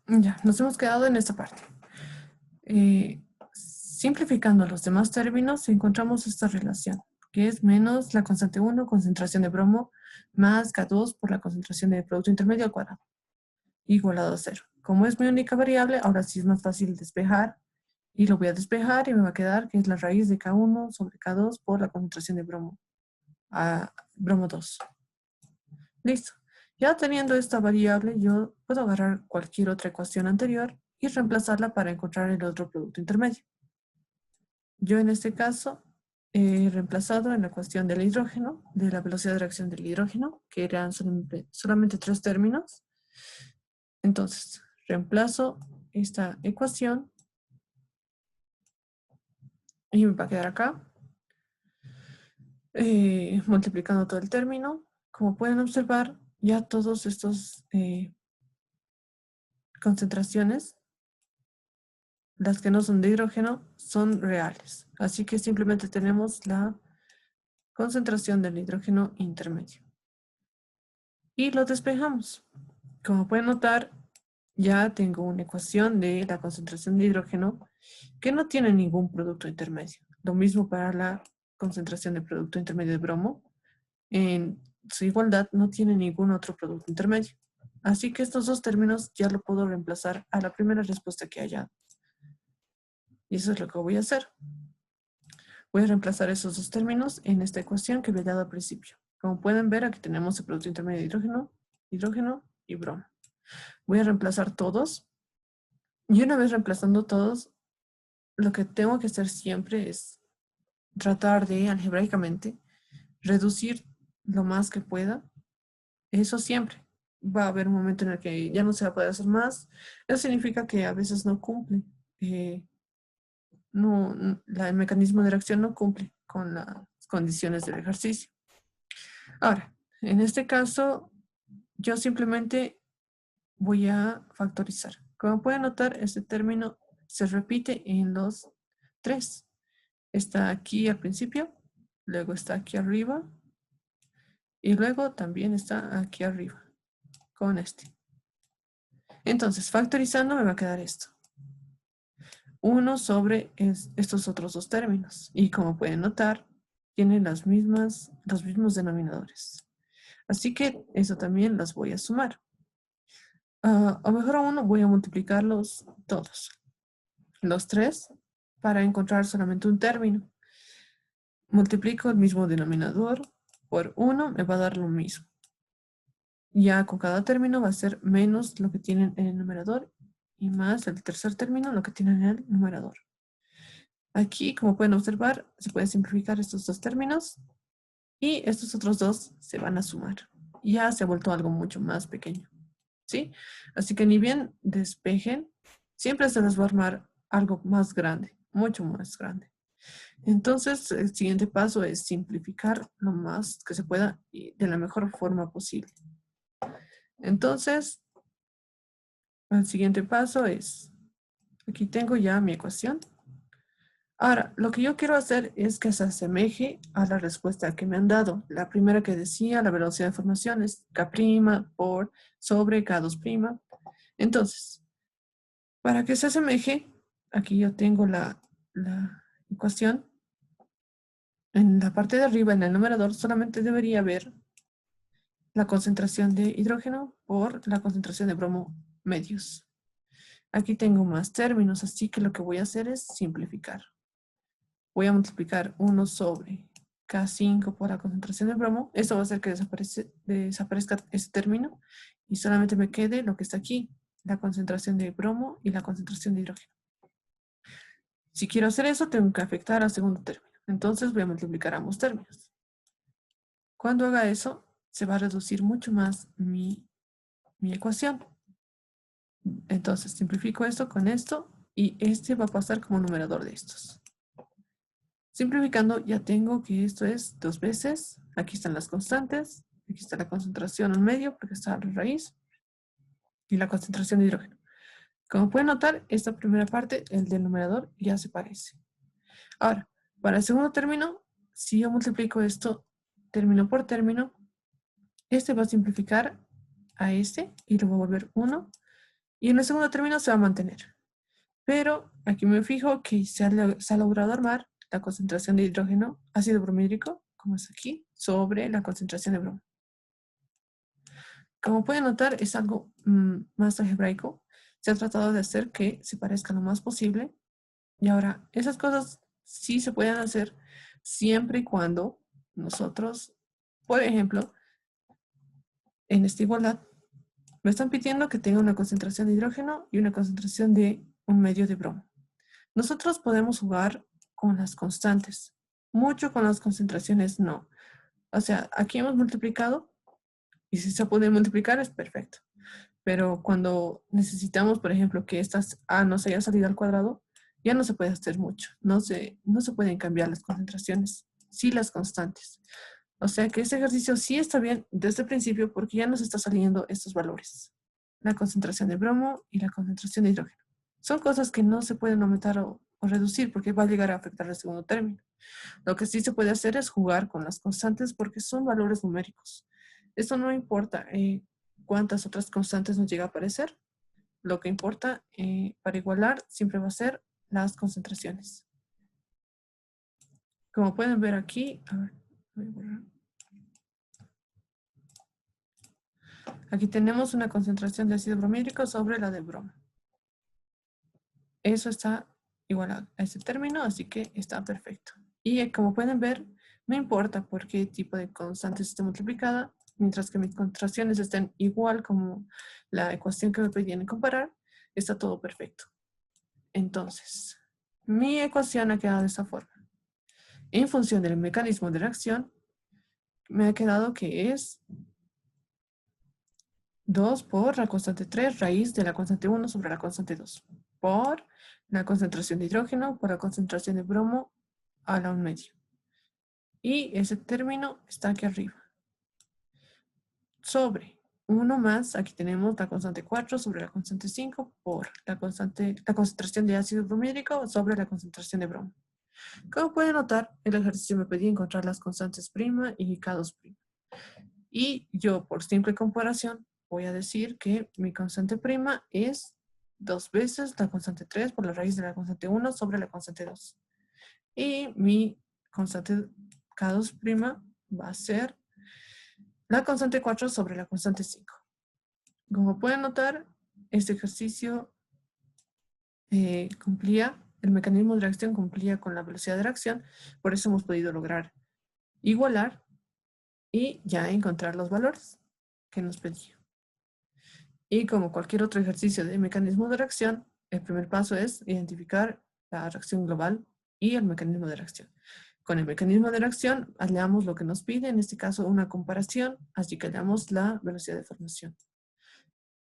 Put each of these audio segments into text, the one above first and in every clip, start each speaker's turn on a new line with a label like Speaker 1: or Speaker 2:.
Speaker 1: Ya, nos hemos quedado en esta parte. Simplificando los demás términos, encontramos esta relación, que es menos la constante 1, concentración de bromo, más K2 por la concentración de producto intermedio al cuadrado, igualado a 0. Como es mi única variable, ahora sí es más fácil despejar, y lo voy a despejar y me va a quedar que es la raíz de K1 sobre K2 por la concentración de bromo, a bromo 2. Listo. Ya teniendo esta variable, yo puedo agarrar cualquier otra ecuación anterior y reemplazarla para encontrar el otro producto intermedio. Yo en este caso he reemplazado en la cuestión del hidrógeno, de la velocidad de reacción del hidrógeno, que eran solamente 3 términos. Entonces, reemplazo esta ecuación y me va a quedar acá, multiplicando todo el término. Como pueden observar, ya todos estos concentraciones, las que no son de hidrógeno, son reales. Así que simplemente tenemos la concentración del hidrógeno intermedio. Y lo despejamos. Como pueden notar, ya tengo una ecuación de la concentración de hidrógeno que no tiene ningún producto intermedio. Lo mismo para la concentración de producto intermedio de bromo. En su igualdad no tiene ningún otro producto intermedio. Así que estos dos términos ya lo puedo reemplazar a la primera respuesta que haya. Y eso es lo que voy a hacer. Voy a reemplazar esos dos términos en esta ecuación que había dado al principio. Como pueden ver, aquí tenemos el producto intermedio de hidrógeno, hidrógeno y bromo. Voy a reemplazar todos. Y una vez reemplazando todos, lo que tengo que hacer siempre es tratar de, algebraicamente, reducir lo más que pueda. Eso siempre. Va a haber un momento en el que ya no se va a poder hacer más. Eso significa que a veces no cumple. El mecanismo de reacción no cumple con las condiciones del ejercicio. Ahora, en este caso, yo simplemente voy a factorizar. Como pueden notar, este término se repite en los tres. Está aquí al principio, luego está aquí arriba y luego también está aquí arriba con este. Entonces, factorizando me va a quedar esto. 1 sobre estos otros dos términos. Y como pueden notar, tienen los mismos denominadores. Así que eso también los voy a sumar. O mejor aún, voy a multiplicarlos todos. Los tres para encontrar solamente un término. Multiplico el mismo denominador por 1, me va a dar lo mismo. Ya con cada término va a ser menos lo que tienen en el numerador y más el tercer término lo que tienen en el numerador. Aquí, como pueden observar, se puede simplificar estos dos términos y estos otros dos se van a sumar. Ya se ha vuelto algo mucho más pequeño, ¿sí? Así que ni bien despejen, siempre se les va a armar algo más grande, mucho más grande. Entonces, el siguiente paso es simplificar lo más que se pueda y de la mejor forma posible. Entonces, el siguiente paso es, aquí tengo ya mi ecuación. Ahora, lo que yo quiero hacer es que se asemeje a la respuesta que me han dado. La primera que decía, la velocidad de formación es K' por sobre K2'. Entonces, para que se asemeje, aquí yo tengo la ecuación. En la parte de arriba, en el numerador, solamente debería haber la concentración de hidrógeno por la concentración de bromo medios. Aquí tengo más términos, así que lo que voy a hacer es simplificar. Voy a multiplicar 1 sobre K5 por la concentración de bromo. Esto va a hacer que desaparezca ese término y solamente me quede lo que está aquí, la concentración de bromo y la concentración de hidrógeno. Si quiero hacer eso, tengo que afectar al segundo término. Entonces voy a multiplicar ambos términos. Cuando haga eso, se va a reducir mucho más mi ecuación. Entonces simplifico esto con esto y este va a pasar como numerador de estos. Simplificando, ya tengo que esto es 2 veces. Aquí están las constantes. Aquí está la concentración al medio, porque está la raíz. Y la concentración de hidrógeno. Como pueden notar, esta primera parte, el del numerador, ya se parece. Ahora, para el segundo término, si yo multiplico esto término por término, este va a simplificar a este y lo va a volver 1. Y en el segundo término se va a mantener. Pero aquí me fijo que se ha logrado armar la concentración de hidrógeno, ácido bromídrico, como es aquí, sobre la concentración de bromo. Como pueden notar, es algo más algebraico. Se ha tratado de hacer que se parezca lo más posible. Y ahora, esas cosas sí se pueden hacer siempre y cuando nosotros, por ejemplo, en esta igualdad, me están pidiendo que tenga una concentración de hidrógeno y una concentración de un medio de bromo. Nosotros podemos jugar con las constantes, mucho con las concentraciones no. O sea, aquí hemos multiplicado y si se puede multiplicar es perfecto. Pero cuando necesitamos, por ejemplo, que estas A nos haya salido al cuadrado, ya no se puede hacer mucho. No se pueden cambiar las concentraciones, sí las constantes. O sea que este ejercicio sí está bien desde el principio porque ya nos está saliendo estos valores. La concentración de bromo y la concentración de hidrógeno. Son cosas que no se pueden aumentar o reducir porque va a llegar a afectar el segundo término. Lo que sí se puede hacer es jugar con las constantes porque son valores numéricos. Esto no importa cuántas otras constantes nos llega a aparecer. Lo que importa para igualar siempre va a ser las concentraciones. Como pueden ver aquí, a ver, voy a borrar. Aquí tenemos una concentración de ácido bromídrico sobre la de bromo. Eso está igual a ese término, así que está perfecto. Y como pueden ver, no importa por qué tipo de constante esté multiplicada, mientras que mis concentraciones estén igual como la ecuación que me pedían comparar, está todo perfecto. Entonces, mi ecuación ha quedado de esta forma. En función del mecanismo de reacción, me ha quedado que es 2 por la constante 3 raíz de la constante 1 sobre la constante 2 por la concentración de hidrógeno por la concentración de bromo a la 1/2. Y ese término está aquí arriba. Sobre 1 más, aquí tenemos la constante 4 sobre la constante 5 por la concentración de ácido bromídrico sobre la concentración de bromo. Como pueden notar, el ejercicio me pedía encontrar las constantes prima y K2'. Y yo, por simple comparación, voy a decir que mi constante prima es 2 veces la constante 3 por la raíz de la constante 1 sobre la constante 2. Y mi constante K2' va a ser la constante 4 sobre la constante 5. Como pueden notar, este ejercicio el mecanismo de reacción cumplía con la velocidad de reacción, por eso hemos podido lograr igualar y ya encontrar los valores que nos pedía. Y como cualquier otro ejercicio de mecanismo de reacción, el primer paso es identificar la reacción global y el mecanismo de reacción. Con el mecanismo de reacción, hallamos lo que nos pide, en este caso una comparación, así que hallamos la velocidad de formación.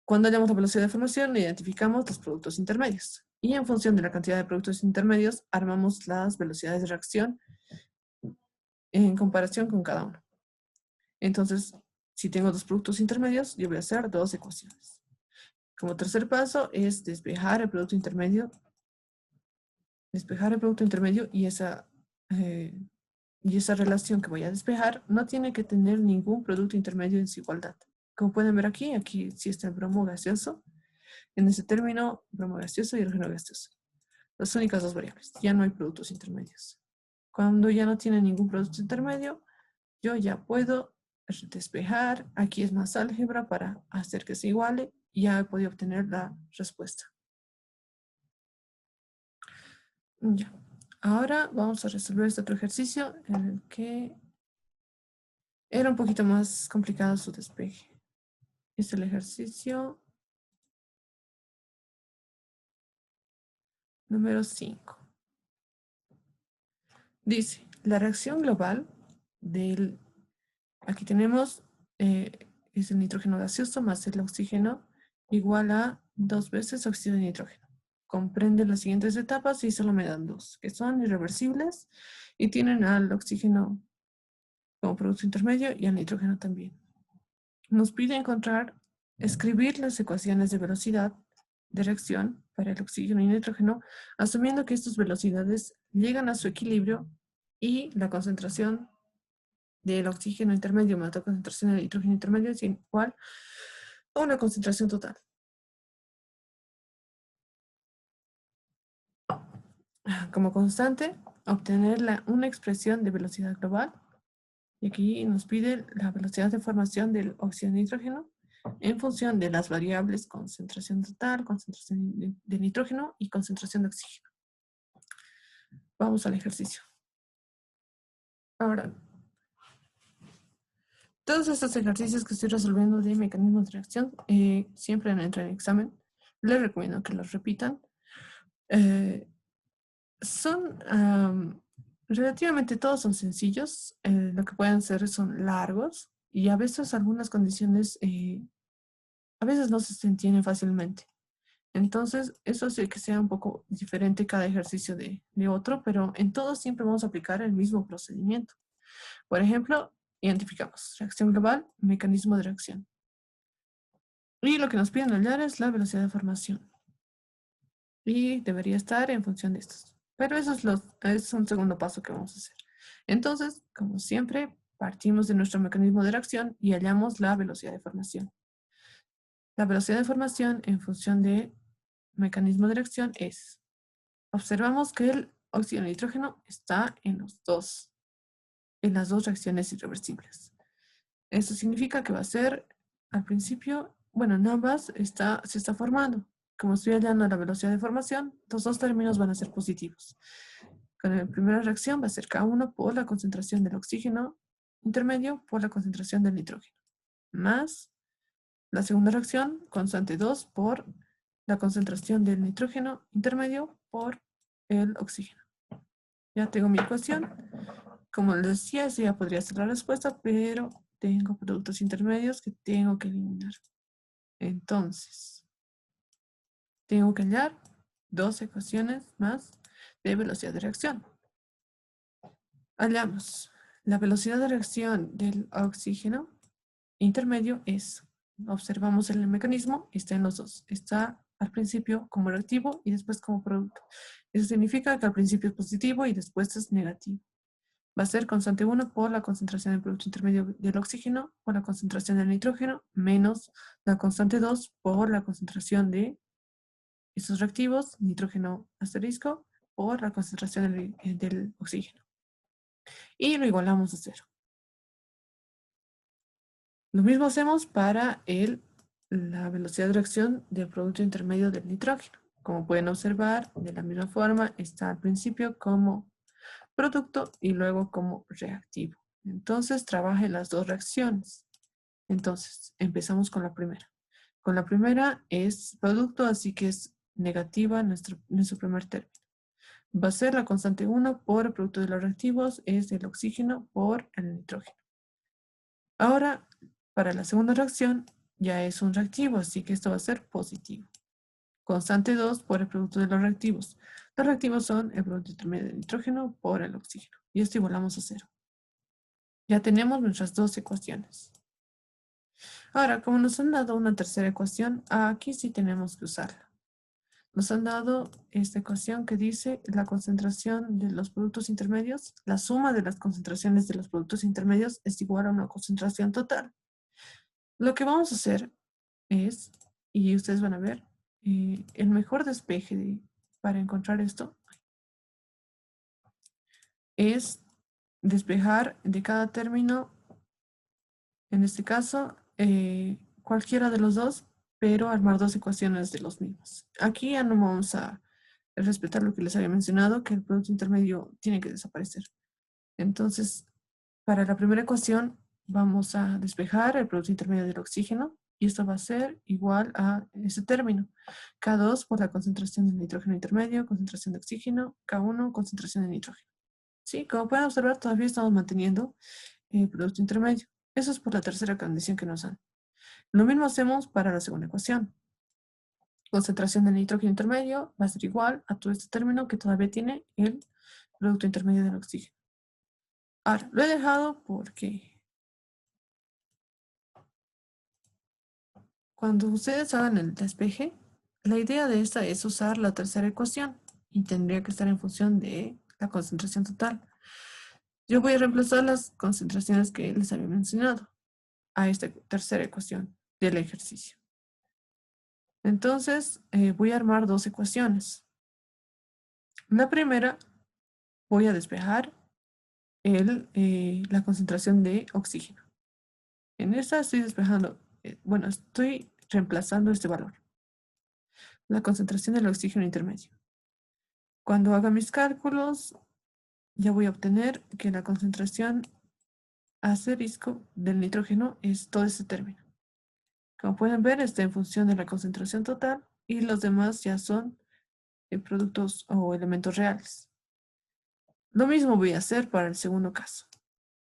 Speaker 1: Cuando hallamos la velocidad de formación, identificamos los productos intermedios. Y en función de la cantidad de productos intermedios, armamos las velocidades de reacción en comparación con cada uno. Entonces, si tengo dos productos intermedios, yo voy a hacer dos ecuaciones. Como tercer paso es despejar el producto intermedio. Despejar el producto intermedio y esa relación que voy a despejar no tiene que tener ningún producto intermedio en su igualdad. Como pueden ver aquí sí está el bromo gaseoso. En ese término, bromo gaseoso y hidrógeno gaseoso. Las únicas dos variables. Ya no hay productos intermedios. Cuando ya no tiene ningún producto intermedio, yo ya puedo despejar. Aquí es más álgebra para hacer que se iguale y ya he podido obtener la respuesta. Ya. Ahora vamos a resolver este otro ejercicio en el que era un poquito más complicado su despeje. Es el ejercicio número 5. Dice, la reacción global del... Aquí tenemos, es el nitrógeno gaseoso más el oxígeno igual a 2 veces óxido de nitrógeno. Comprende las siguientes etapas y solo me dan dos, que son irreversibles y tienen al oxígeno como producto intermedio y al nitrógeno también. Nos pide escribir las ecuaciones de velocidad de reacción para el oxígeno y nitrógeno, asumiendo que estas velocidades llegan a su equilibrio y la concentración del oxígeno intermedio más la concentración del nitrógeno intermedio es igual a una concentración total. como constante, obtener una expresión de velocidad global. Y aquí nos pide la velocidad de formación del óxido de nitrógeno en función de las variables concentración total, concentración de nitrógeno y concentración de oxígeno. Vamos al ejercicio. Ahora, todos estos ejercicios que estoy resolviendo de mecanismos de reacción siempre entran en examen. Les recomiendo que los repitan. Son relativamente todos son sencillos. Lo que pueden ser son largos y a veces algunas condiciones a veces no se entienden fácilmente. Entonces, eso hace que sea un poco diferente cada ejercicio de otro, pero en todos siempre vamos a aplicar el mismo procedimiento. Por ejemplo, identificamos reacción global, mecanismo de reacción. Y lo que nos piden hallar es la velocidad de formación. Y debería estar en función de estos. Pero eso es un segundo paso que vamos a hacer. Entonces, como siempre, partimos de nuestro mecanismo de reacción y hallamos la velocidad de formación. La velocidad de formación en función de mecanismo de reacción es, observamos que el óxido de nitrógeno está en las dos reacciones irreversibles. Eso significa que va a ser, al principio, bueno, en ambas se está formando. Como estoy hallando la velocidad de formación, los dos términos van a ser positivos. Con la primera reacción va a ser K1 por la concentración del oxígeno intermedio por la concentración del nitrógeno, más la segunda reacción, constante 2 por la concentración del nitrógeno intermedio por el oxígeno. Ya tengo mi ecuación. Como les decía, esa ya podría ser la respuesta, pero tengo productos intermedios que tengo que eliminar. Entonces, tengo que hallar dos ecuaciones más de velocidad de reacción. Hallamos la velocidad de reacción del oxígeno intermedio es, observamos el mecanismo, está en los dos. Está al principio como reactivo y después como producto. Eso significa que al principio es positivo y después es negativo. Va a ser constante 1 por la concentración del producto intermedio del oxígeno por la concentración del nitrógeno menos la constante 2 por la concentración de estos reactivos, nitrógeno asterisco, por la concentración del oxígeno. Y lo igualamos a 0. Lo mismo hacemos para la velocidad de reacción del producto intermedio del nitrógeno. Como pueden observar, de la misma forma está al principio como producto y luego como reactivo. Entonces, trabaje las dos reacciones. Entonces, empezamos con la primera. Con la primera es producto, así que es negativa nuestro primer término. Va a ser la constante 1 por el producto de los reactivos, es el oxígeno por el nitrógeno. Ahora, para la segunda reacción, ya es un reactivo, así que esto va a ser positivo. Constante 2 por el producto de los reactivos. Los reactivos son el producto intermedio de nitrógeno por el oxígeno. Y esto igualamos a 0. Ya tenemos nuestras dos ecuaciones. Ahora, como nos han dado una tercera ecuación, aquí sí tenemos que usarla. Nos han dado esta ecuación que dice la concentración de los productos intermedios, la suma de las concentraciones de los productos intermedios es igual a una concentración total. Lo que vamos a hacer es, y ustedes van a ver, el mejor despeje para encontrar esto es despejar de cada término, en este caso, cualquiera de los dos, pero armar dos ecuaciones de los mismos. Aquí ya no vamos a respetar lo que les había mencionado, que el producto intermedio tiene que desaparecer. Entonces, para la primera ecuación, vamos a despejar el producto intermedio del oxígeno y esto va a ser igual a ese término. K2 por la concentración de nitrógeno intermedio, concentración de oxígeno, K1 concentración de nitrógeno. Sí, como pueden observar, todavía estamos manteniendo el producto intermedio. Eso es por la tercera condición que nos dan. Lo mismo hacemos para la segunda ecuación. Concentración de nitrógeno intermedio va a ser igual a todo este término que todavía tiene el producto intermedio del oxígeno. Ahora, lo he dejado porque cuando ustedes hagan el despeje, la idea de esta es usar la tercera ecuación y tendría que estar en función de la concentración total. Yo voy a reemplazar las concentraciones que les había mencionado a esta tercera ecuación del ejercicio. Entonces, voy a armar dos ecuaciones. La primera, voy a despejar la concentración de oxígeno. En esta estoy despejando, bueno, estoy reemplazando este valor, la concentración del oxígeno intermedio. Cuando haga mis cálculos, ya voy a obtener que la concentración asterisco del nitrógeno es todo este término. Como pueden ver, está en función de la concentración total y los demás ya son productos o elementos reales. Lo mismo voy a hacer para el segundo caso.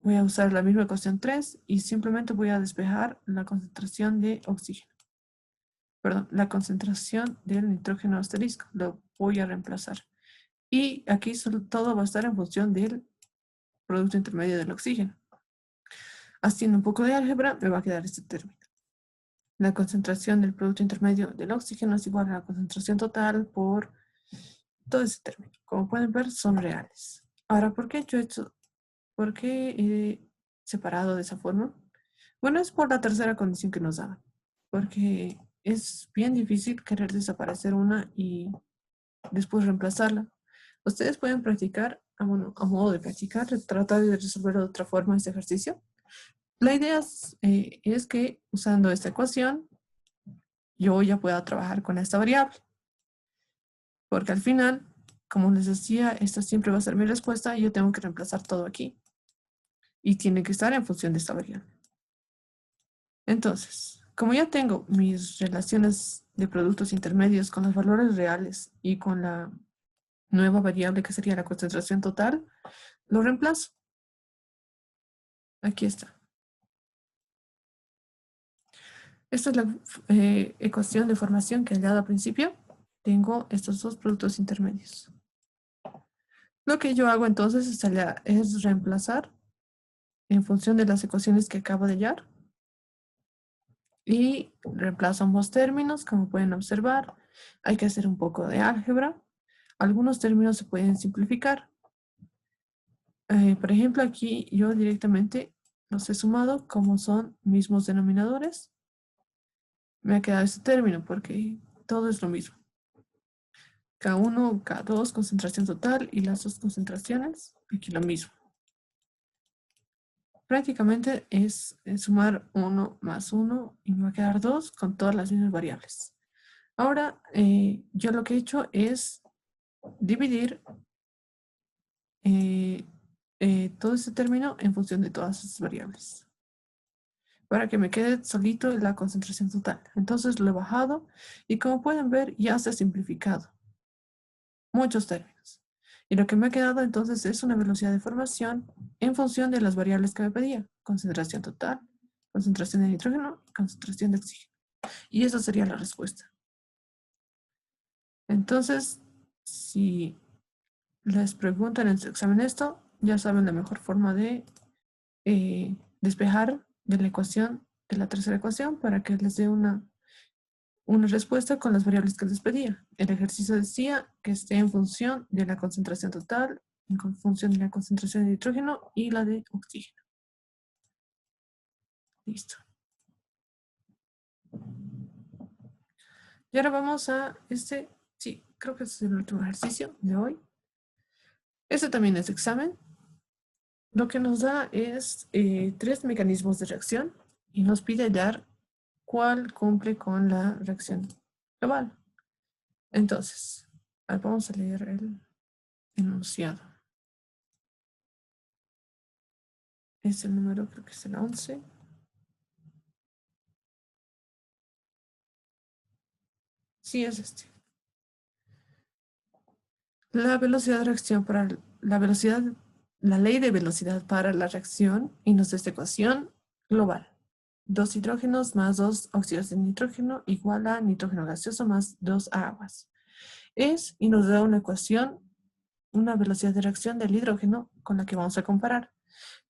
Speaker 1: Voy a usar la misma ecuación 3 y simplemente voy a despejar la concentración de oxígeno. Perdón, la concentración del nitrógeno asterisco. Lo voy a reemplazar. Y aquí todo va a estar en función del producto intermedio del oxígeno. Haciendo un poco de álgebra, me va a quedar este término. La concentración del producto intermedio del oxígeno es igual a la concentración total por todo ese término. Como pueden ver, son reales. Ahora, ¿por qué yo he hecho, por qué he separado de esa forma? Bueno, es por la tercera condición que nos daban. Porque es bien difícil querer desaparecer una y después reemplazarla. Ustedes pueden practicar, a modo de practicar, tratar de resolver de otra forma este ejercicio. La idea es que usando esta ecuación, yo ya pueda trabajar con esta variable. Porque al final, como les decía, esta siempre va a ser mi respuesta y yo tengo que reemplazar todo aquí. Y tiene que estar en función de esta variable. Entonces, como ya tengo mis relaciones de productos intermedios con los valores reales y con la nueva variable que sería la concentración total, lo reemplazo. Aquí está. Esta es la ecuación de formación que he dado al principio. Tengo estos dos productos intermedios. Lo que yo hago entonces es reemplazar en función de las ecuaciones que acabo de hallar. Y reemplazo ambos términos, como pueden observar. Hay que hacer un poco de álgebra. Algunos términos se pueden simplificar. Por ejemplo, aquí yo directamente los he sumado como son mismos denominadores. Me ha quedado este término porque todo es lo mismo. K1, K2, concentración total y las dos concentraciones, aquí lo mismo. Prácticamente es sumar 1 más 1 y me va a quedar 2 con todas las mismas variables. Ahora, yo lo que he hecho es dividir todo este término en función de todas esas variables, para que me quede solito la concentración total. Entonces lo he bajado y como pueden ver ya se ha simplificado muchos términos. Y lo que me ha quedado entonces es una velocidad de formación en función de las variables que me pedía. Concentración total, concentración de nitrógeno, concentración de oxígeno. Y esa sería la respuesta. Entonces, si les preguntan en su examen esto, ya saben la mejor forma de despejar de la ecuación, de la tercera ecuación, para que les dé una respuesta con las variables que les pedía. El ejercicio decía que esté en función de la concentración total, en función de la concentración de nitrógeno y la de oxígeno. Listo. Y ahora vamos a sí, creo que este es el último ejercicio de hoy. Este también es examen. Lo que nos da es 3 mecanismos de reacción y nos pide hallar cuál cumple con la reacción global. Entonces, vamos a leer el enunciado. Es el número, creo que es el 11. Sí, es este. La velocidad de reacción para la ley de velocidad para la reacción y nos da esta ecuación global. 2 hidrógenos más 2 óxidos de nitrógeno igual a nitrógeno gaseoso más 2 aguas. Y nos da una ecuación, una velocidad de reacción del hidrógeno con la que vamos a comparar.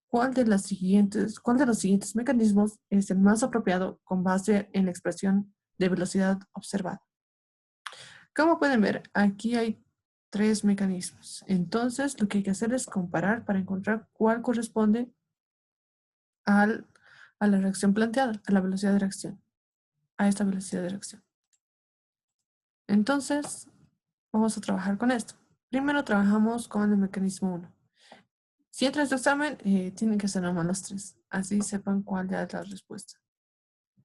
Speaker 1: ¿Cuál de los siguientes mecanismos es el más apropiado con base en la expresión de velocidad observada? Como pueden ver, aquí hay 3 mecanismos. Entonces, lo que hay que hacer es comparar para encontrar cuál corresponde a la reacción planteada, a la velocidad de reacción, a esta velocidad de reacción. Entonces, vamos a trabajar con esto. Primero trabajamos con el mecanismo 1. Si entra en su examen, tienen que ser nomás los 3. Así sepan cuál ya es la respuesta.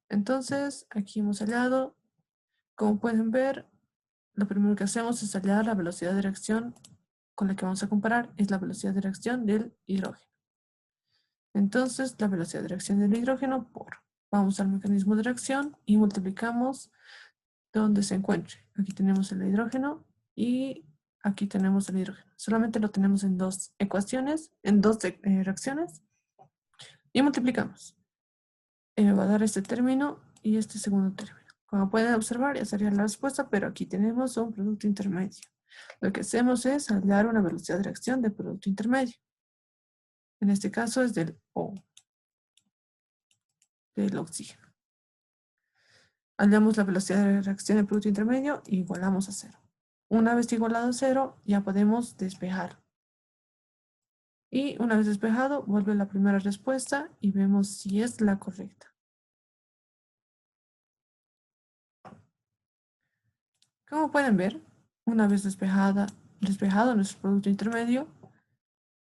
Speaker 1: Entonces, aquí hemos hallado. Como pueden ver, lo primero que hacemos es hallar la velocidad de reacción con la que vamos a comparar. Es la velocidad de reacción del hidrógeno. Entonces, la velocidad de reacción del hidrógeno vamos al mecanismo de reacción y multiplicamos donde se encuentre. Aquí tenemos el hidrógeno y aquí tenemos el hidrógeno. Solamente lo tenemos en dos ecuaciones, en dos reacciones y multiplicamos. Me va a dar este término y este segundo término. Como pueden observar, ya sería la respuesta, pero aquí tenemos un producto intermedio. Lo que hacemos es hallar una velocidad de reacción del producto intermedio. En este caso es del O, del oxígeno. Hallamos la velocidad de reacción del producto intermedio y igualamos a 0. Una vez igualado a 0, ya podemos despejar. Y una vez despejado, vuelve la primera respuesta y vemos si es la correcta. Como pueden ver, una vez despejado nuestro producto intermedio,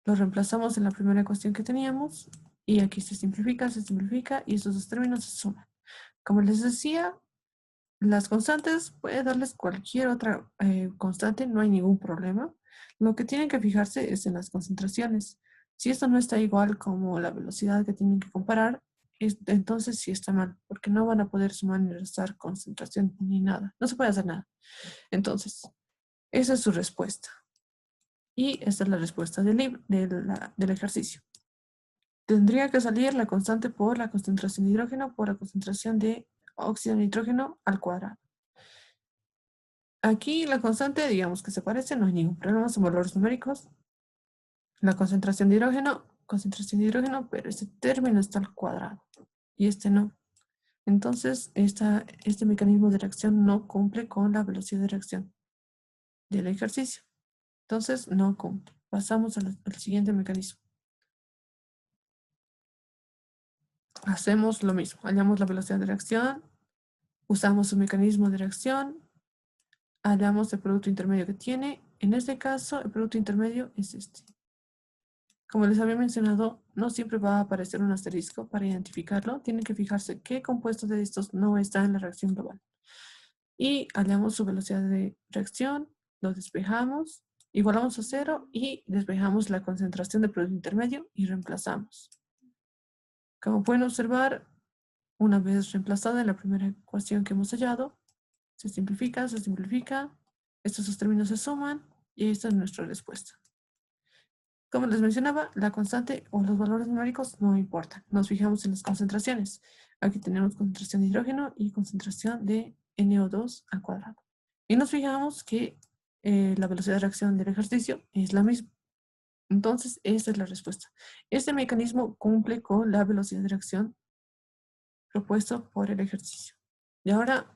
Speaker 1: lo reemplazamos en la primera ecuación que teníamos y aquí se simplifica y estos dos términos se suman. Como les decía, las constantes puede darles cualquier otra constante, no hay ningún problema. Lo que tienen que fijarse es en las concentraciones. Si esto no está igual como la velocidad que tienen que comparar, entonces sí está mal, porque no van a poder sumar ni restar concentración ni nada. No se puede hacer nada. Entonces, esa es su respuesta. Y esta es la respuesta del ejercicio. Tendría que salir la constante por la concentración de hidrógeno por la concentración de óxido de nitrógeno al cuadrado. Aquí la constante, digamos que se parece, no hay ningún problema, son valores numéricos. La concentración de hidrógeno, pero este término está al cuadrado y este no. Entonces, este mecanismo de reacción no cumple con la velocidad de reacción del ejercicio. Entonces, no cumple. Pasamos al siguiente mecanismo. Hacemos lo mismo. Hallamos la velocidad de reacción, usamos su mecanismo de reacción, hallamos el producto intermedio que tiene. En este caso, el producto intermedio es este. Como les había mencionado, no siempre va a aparecer un asterisco para identificarlo. Tienen que fijarse qué compuesto de estos no está en la reacción global. Y hallamos su velocidad de reacción, lo despejamos, igualamos a 0 y despejamos la concentración del producto intermedio y reemplazamos. Como pueden observar, una vez reemplazada en la primera ecuación que hemos hallado, se simplifica, estos dos términos se suman y esta es nuestra respuesta. Como les mencionaba, la constante o los valores numéricos no importan. Nos fijamos en las concentraciones. Aquí tenemos concentración de hidrógeno y concentración de NO2 al cuadrado. Y nos fijamos que la velocidad de reacción del ejercicio es la misma. Entonces, esta es la respuesta. Este mecanismo cumple con la velocidad de reacción propuesto por el ejercicio. Y ahora,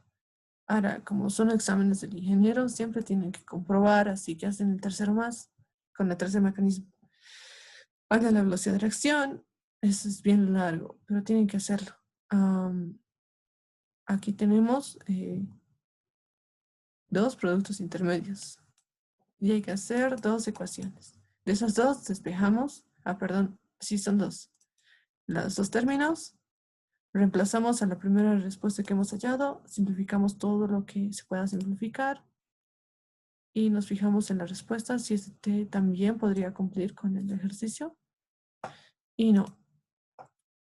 Speaker 1: como son exámenes del ingeniero, siempre tienen que comprobar, así que hacen el tercero más con el tercer mecanismo. Hagan la velocidad de reacción, eso es bien largo, pero tienen que hacerlo. Aquí tenemos dos productos intermedios y hay que hacer dos ecuaciones. De esas dos despejamos, perdón, sí son dos. Los dos términos, reemplazamos a la primera respuesta que hemos hallado, simplificamos todo lo que se pueda simplificar y nos fijamos en la respuesta si este también podría cumplir con el ejercicio. Y no.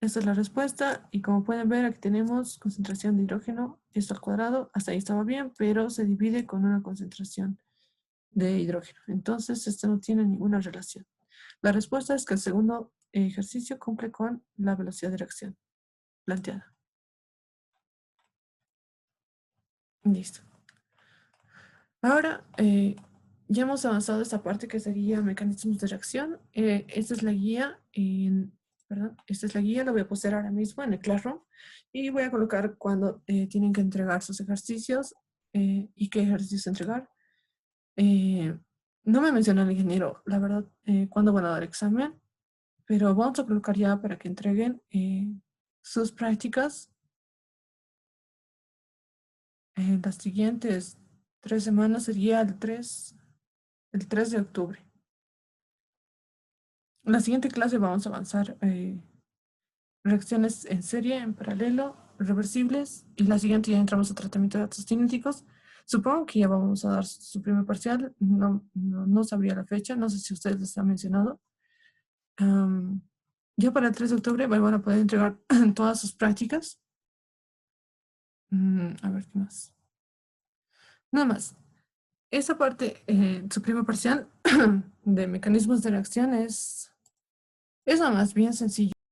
Speaker 1: Esta es la respuesta y como pueden ver aquí tenemos concentración de hidrógeno, esto al cuadrado, hasta ahí estaba bien, pero se divide con una concentración de hidrógeno. Entonces, esto no tiene ninguna relación. La respuesta es que el segundo ejercicio cumple con la velocidad de reacción planteada. Listo. Ahora, ya hemos avanzado esta parte que sería mecanismos de reacción. Esta es la guía esta es la guía, la voy a postear ahora mismo en el Classroom y voy a colocar cuando tienen que entregar sus ejercicios y qué ejercicios entregar. No me menciona el ingeniero, la verdad, cuándo van a dar examen, pero vamos a colocar ya para que entreguen sus prácticas en las siguientes 3 semanas, sería el 3 el 3 de octubre. En la siguiente clase vamos a avanzar reacciones en serie, en paralelo, reversibles, y la siguiente ya entramos a tratamiento de datos cinéticos. Supongo que ya vamos a dar su primer parcial, no sabría la fecha, no sé si ustedes les han mencionado. Ya para el 3 de octubre van a poder entregar todas sus prácticas. A ver, ¿qué más? Nada más. Esa parte, su primer parcial de mecanismos de reacción es nada más bien sencillo.